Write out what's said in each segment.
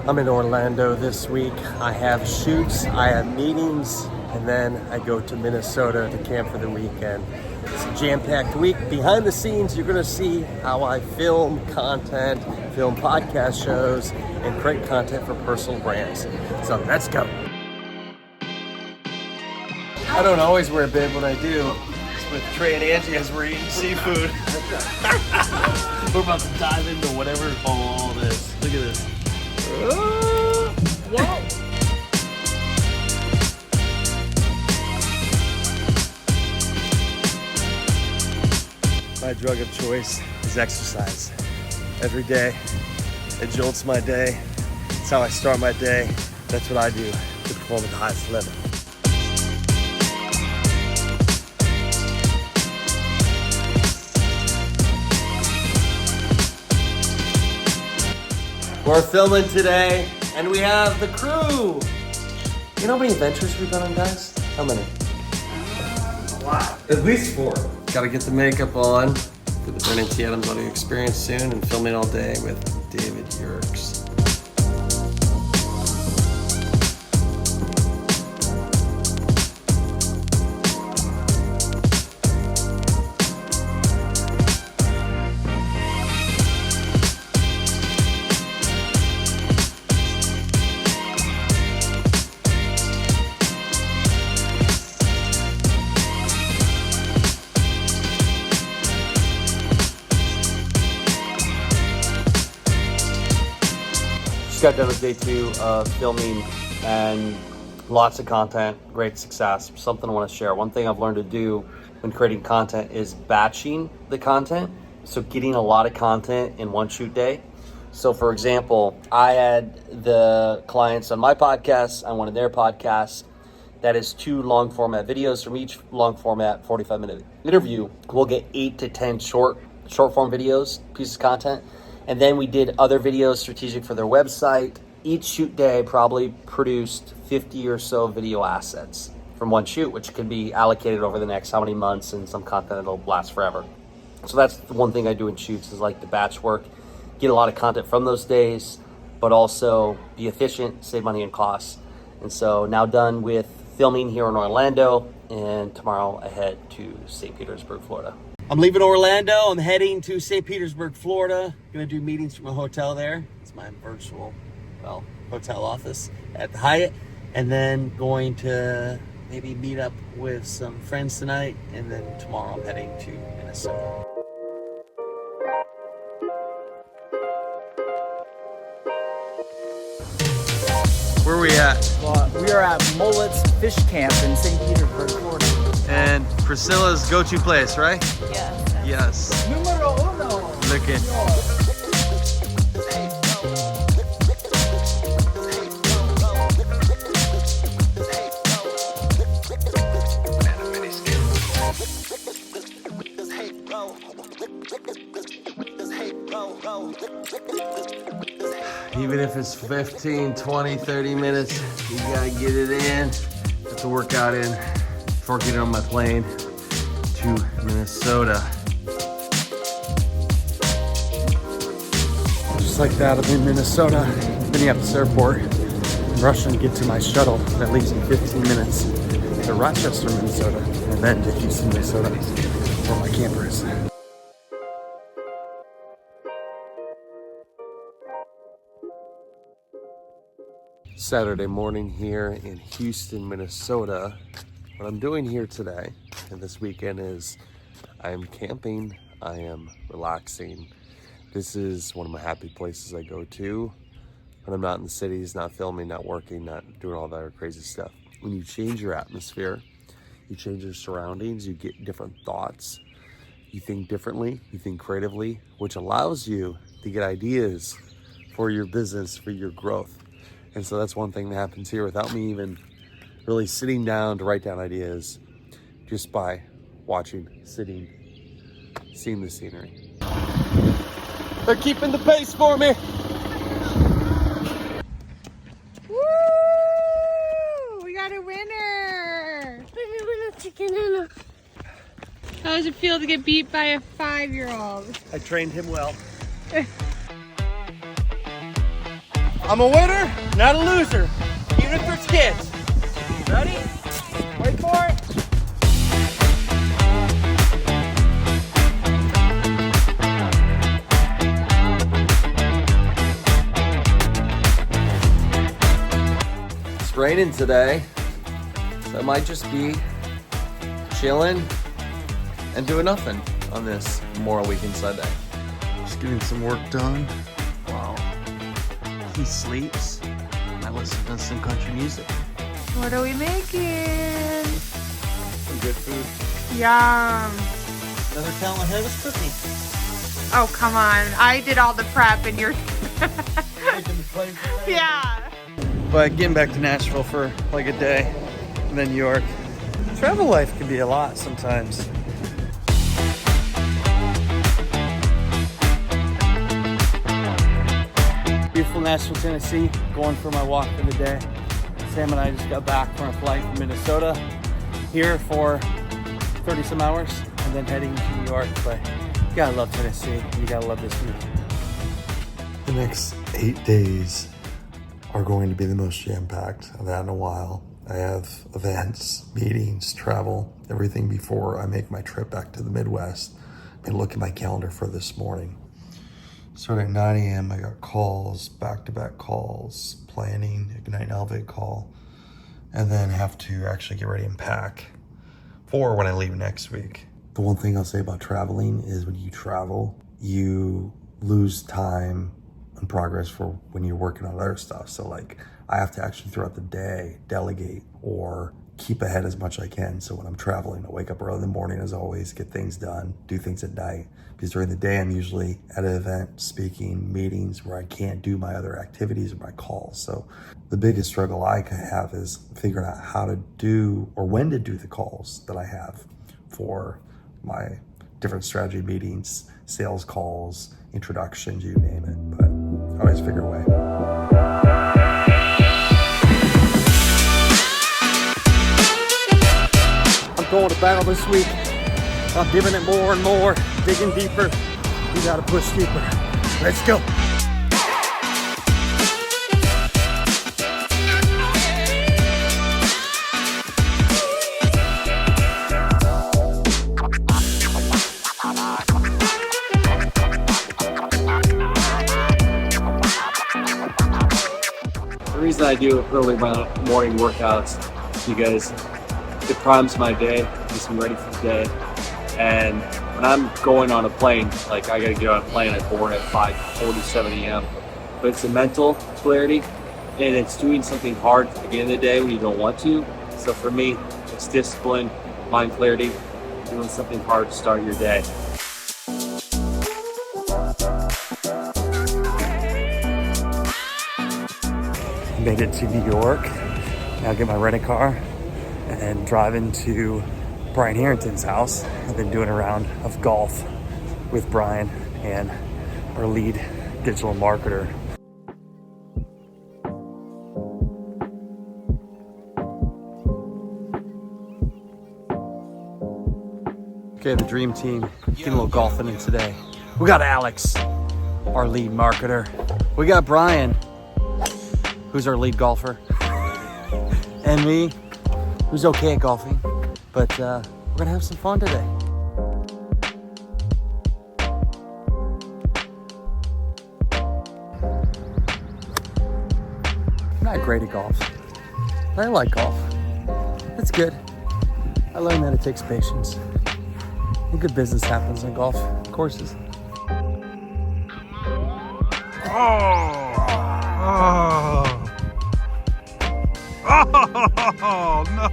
I'm in Orlando this week. I have shoots, I have meetings, and then I go to Minnesota to camp for the weekend. It's a jam-packed week. Behind the scenes, you're gonna see how I film content, film podcast shows, and create content for personal brands. So let's go. I don't always wear a bib. When I do, it's with Trey and Angie as we're eating seafood. We're about to dive into whatever all this. Look at this. Wow. My drug of choice is exercise. Every day, it jolts my day. It's how I start my day. That's what I do to perform at the highest level. We're filming today, and we have the crew. You know how many adventures we've been on, guys? How many? A lot. At least 4. Gotta get the makeup on for the Brennan T. Adams audio experience soon, and filming all day with David Yerkes. Just got done with day 2 of filming and lots of content, great success. Something I want to share. One thing I've learned to do when creating content is batching the content. So getting a lot of content in one shoot day. So for example, I had the clients on my podcast, on one of their podcasts. That is 2 long format videos. From each long format 45-minute interview, we'll get 8 to 10 short form videos, pieces of content. And then we did other videos strategic for their website. Each shoot day probably produced 50 or so video assets from one shoot, which can be allocated over the next how many months, and some content that'll last forever. So that's the one thing I do in shoots, is like the batch work, get a lot of content from those days, but also be efficient, save money and costs. And so now done with filming here in Orlando, and tomorrow I head to St. Petersburg, Florida. I'm leaving Orlando. I'm heading to St. Petersburg, Florida. Gonna do meetings from a hotel there. It's my virtual, hotel office at the Hyatt. And then going to maybe meet up with some friends tonight. And then tomorrow I'm heading to Minnesota. Where are we at? Well, we are at Mullet's Fish Camp in St. Petersburg, Florida. And Priscilla's go-to place, right? Yes. Yes. Numero uno. Look at. Even if it's 15, 20, 30 minutes, you gotta get it in. Get the workout in before getting on my plane to Minnesota. Just like that, I'm in Minnesota, Minneapolis Airport. I'm rushing to get to my shuttle that leaves in 15 minutes to Rochester, Minnesota, and then to Houston, Minnesota, where my camper is. Saturday morning here in Houston, Minnesota. What I'm doing here today and this weekend is I am camping, I am relaxing. This is one of my happy places I go to when I'm not in the cities, not filming, not working, not doing all that crazy stuff. When you change your atmosphere, you change your surroundings, you get different thoughts, you think differently, you think creatively, which allows you to get ideas for your business, for your growth. And so that's one thing that happens here without me even really sitting down to write down ideas, just by watching, sitting, seeing the scenery. They're keeping the pace for me. Woo! We got a winner! How does it feel to get beat by a 5-year-old? I trained him well. I'm a winner, not a loser, even if there's kids. Ready? Wait for it. It's raining today, so I might just be chilling and doing nothing on this Memorial Weekend Sunday. Just getting some work done while he sleeps and I listen to some country music. What are we making? Some good food. Yum. Another talent ahead was cooking. Oh, come on. I did all the prep and you're... Yeah. But getting back to Nashville for like a day and then New York. Travel life can be a lot sometimes. Beautiful Nashville, Tennessee, going for my walk for the day. Sam and I just got back from a flight from Minnesota, here for 30 some hours, and then heading to New York. But you gotta love Tennessee, and you gotta love this food. The next 8 days are going to be the most jam-packed I've had in a while. I have events, meetings, travel, everything before I make my trip back to the Midwest. I've been looking at my calendar for this morning. Starting at 9 a.m., I got calls, back-to-back calls, planning, Ignite and Elevate call, and then have to actually get ready and pack for when I leave next week. The one thing I'll say about traveling is when you travel, you lose time and progress for when you're working on other stuff. So like, I have to actually throughout the day delegate or keep ahead as much as I can. So when I'm traveling, I wake up early in the morning as always, get things done, do things at night. Because during the day, I'm usually at an event, speaking, meetings where I can't do my other activities or my calls. So the biggest struggle I have is figuring out how to do or when to do the calls that I have for my different strategy meetings, sales calls, introductions, you name it. But I always figure a way. I'm going to battle this week. I'm giving it more and more, digging deeper. You gotta push deeper. Let's go. The reason I do early morning workouts is because it primes my day, gets me ready for the day. And when I'm going on a plane, like I gotta get on a plane, I board at 5:47 a.m. But it's a mental clarity and it's doing something hard at the end of the day when you don't want to. So for me, it's discipline, mind clarity, doing something hard to start your day. Made it to New York. Now get my rental car and then driving to Brian Harrington's house. I've been doing a round of golf with Brian and our lead digital marketer. Okay, the dream team, getting a little golfing in today. We got Alex, our lead marketer. We got Brian, who's our lead golfer, and me, who's okay at golfing. But we're gonna have some fun today. I'm not great at golf, but I like golf. It's good. I learned that it takes patience. And good business happens on golf courses. Oh no!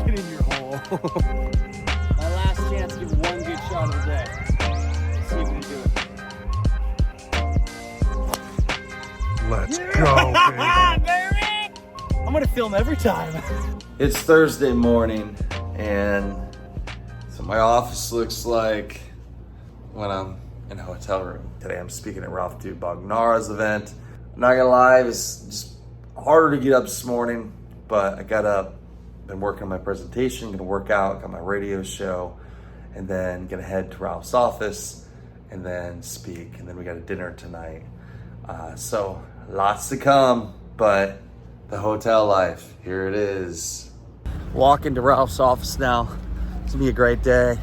Get in your hole. My last chance to give one good shot of the day. Let's see if we can do it. Let's go, baby! I'm gonna film every time. It's Thursday morning, and so my office looks like when I'm in a hotel room. Today I'm speaking at Ralph Bagnara's event. I'm not gonna lie, it was just harder to get up this morning, but I got up, been working on my presentation, gonna work out, got my radio show, and then gonna head to Ralph's office and then speak, and then we got a dinner tonight. So Lots to come, but the hotel life, here it is. Walk into Ralph's office now. It's gonna be a great day.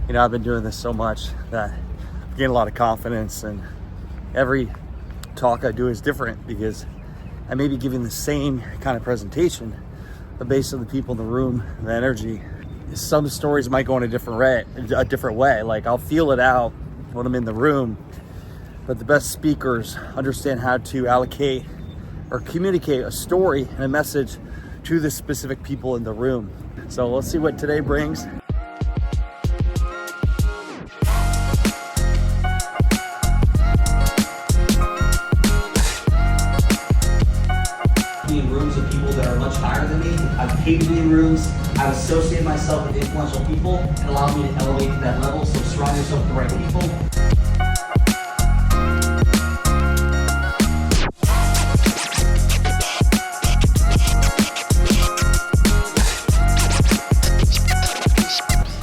You know, I've been doing this so much that I'm getting a lot of confidence, and every talk I do is different because I may be giving the same kind of presentation, but based on the people in the room, the energy, some stories might go in a different way. Like I'll feel it out when I'm in the room, but the best speakers understand how to allocate or communicate a story and a message to the specific people in the room. So let's see what today brings. In rooms of people that are much higher than me. I've paid to be in rooms. I've associated myself with influential people and allowed me to elevate to that level. So surround yourself with the right people.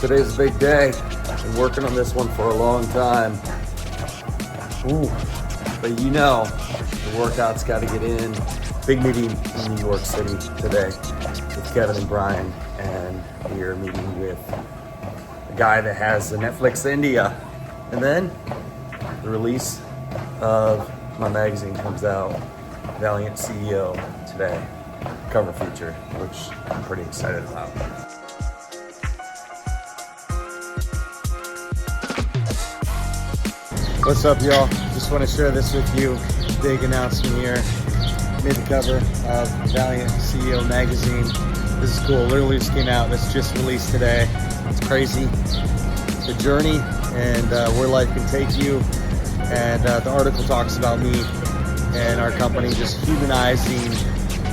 Today's a big day. I've been working on this one for a long time. Ooh, but you know, the workout's got to get in. Big meeting in New York City today with Kevin and Brian, and we are meeting with a guy that has the Netflix India. And then the release of my magazine comes out, Valiant CEO, today. Cover feature, which I'm pretty excited about. What's up, y'all? Just want to share this with you. Big announcement here. Made the cover of Valiant CEO magazine. This is cool. Literally just came out. This just released today. It's crazy. The journey and where life can take you. And the article talks about me and our company just humanizing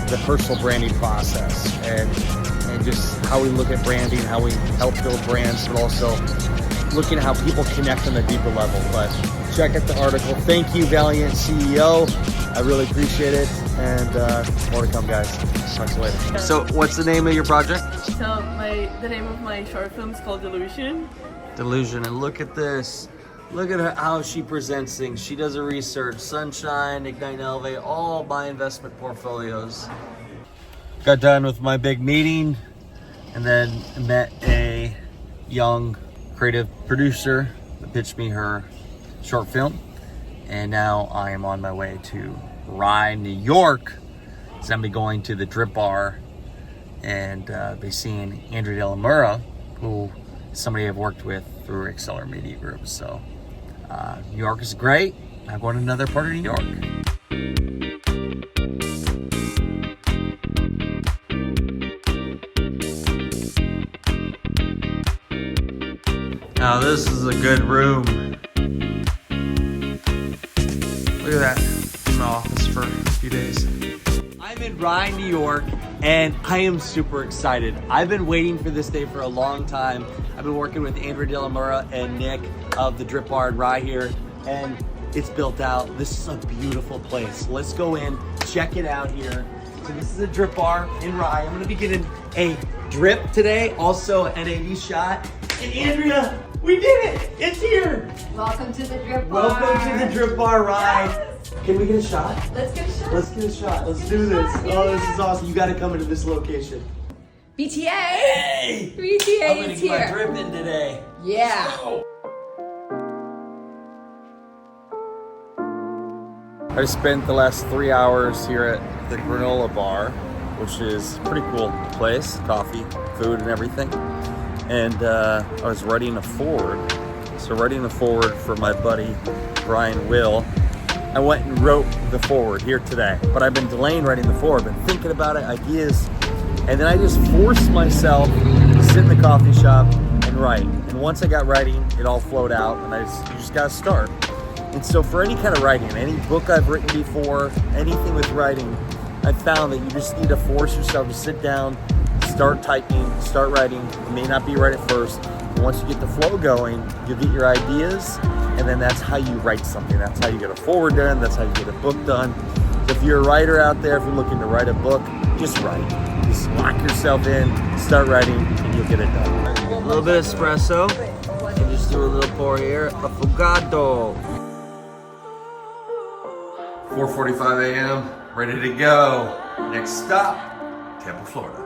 the personal branding process and just how we look at branding, how we help build brands, but also looking at how people connect on a deeper level. But check out the article. Thank you, Valiant CEO. I really appreciate it, and more to come, guys. Talk to you later. So, what's the name of your project? So the name of my short film is called Delusion. Delusion, and look at this. Look at her, how she presents things. She does her research. Sunshine, Ignite and Elevate, all my investment portfolios. Got done with my big meeting, and then met a young creative producer that pitched me her short film. And now I am on my way to Rye, New York. So I'm going to the DRIPBaR and be seeing Andrew De La Mura, who is somebody I've worked with through Accelerant Media Group. So New York is great. I'm going to another part of New York. Now this is a good room. Look at that. In my office for a few days. I'm in Rye, New York, and I am super excited. I've been waiting for this day for a long time. I've been working with Andrew De La Mura and Nick of the DRIPBaR in Rye here, and it's built out. This is a beautiful place. Let's go in, check it out here. So this is a DRIPBaR in Rye. I'm gonna be getting a drip today, also an AV shot. And Andrea, we did it! It's here! Welcome to the DRIPBaR. Welcome to the DRIPBAR Rye. Yes. Can we get a shot? Let's get a shot. Let's get a shot. Let's do get a this. shot. Oh, Yeah. this is awesome. You gotta come into this location. BTA. Hey! 3TA I'm gonna is get my here. drip in today. Yeah. I spent the last 3 hours here at the Granola Bar, which is a pretty cool place. Coffee, food, and everything. And I was writing a forward. So writing a forward for my buddy, Brian Will. I went and wrote the forward here today, but I've been delaying writing the forward, been thinking about it, ideas, and then I just forced myself to sit in the coffee shop and write. And once I got writing, it all flowed out, and you just gotta start. And so for any kind of writing, any book I've written before, anything with writing, I've found that you just need to force yourself to sit down, start typing, start writing. It may not be right at first. Once you get the flow going, you get your ideas, and then that's how you write something. That's how you get a forward done. That's how you get a book done. So if you're a writer out there, if you're looking to write a book, just write. Just lock yourself in, start writing, and you'll get it done. A little bit of espresso, and just do a little pour here. Affogato. 4:45 a.m., ready to go. Next stop, Tampa, Florida.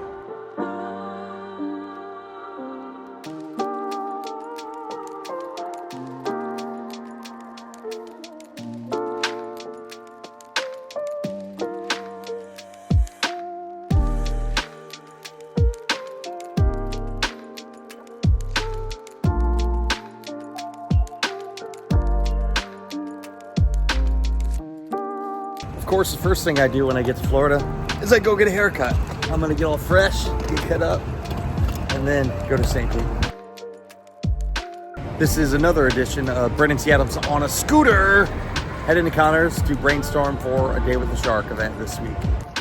Of course, the first thing I do when I get to Florida is I go get a haircut. I'm gonna get all fresh, get cut up, and then go to St. Pete. This is another edition of Brendan C. Adams on a scooter. Heading to Connors to brainstorm for a Day with the Shark event this week.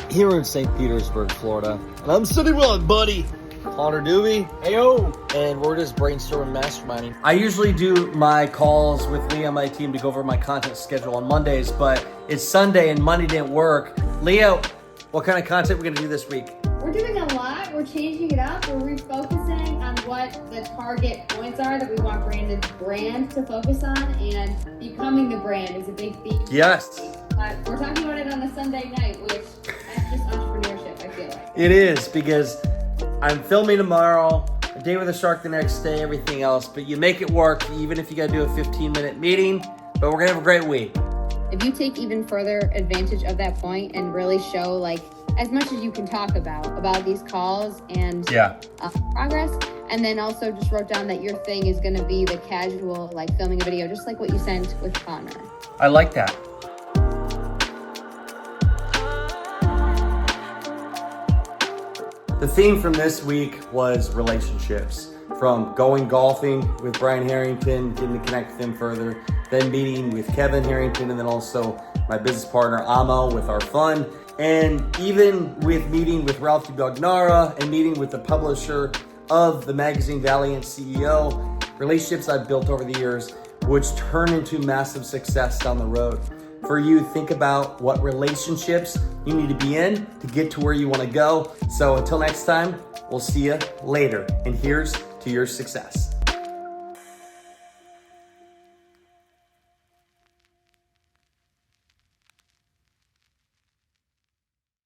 Here in St. Petersburg, Florida. And I'm sitting with my buddy, Connor Doobie. Heyo! And we're just brainstorming, masterminding. I usually do my calls with Leah on my team to go over my content schedule on Mondays, but it's Sunday and Monday didn't work. Leah, what kind of content we're gonna do this week? We're doing a lot. We're changing it up. We're refocusing on what the target points are that we want Brandon's brand to focus on, and becoming the brand is a big theme. Yes. But we're talking about it on a Sunday night, which that's just entrepreneurship, I feel like. It is, because I'm filming tomorrow, a Day with a Shark the next day, everything else, but you make it work, even if you gotta do a 15-minute meeting, but we're gonna have a great week. If you take even further advantage of that point and really show, like, as much as you can talk about these calls and progress, and then also just wrote down that your thing is going to be the casual, like, filming a video, just like what you sent with Connor. I like that. The theme from this week was relationships. From going golfing with Brian Harrington, getting to connect with him further, then meeting with Kevin Harrington, and then also my business partner Amo with our fund, and even with meeting with Ralph Bagnara and meeting with the publisher of the magazine Valiant CEO. Relationships I've built over the years, which turn into massive success down the road. For you, think about what relationships you need to be in to get to where you want to go. So until next time, we'll see you later. And here's to your success.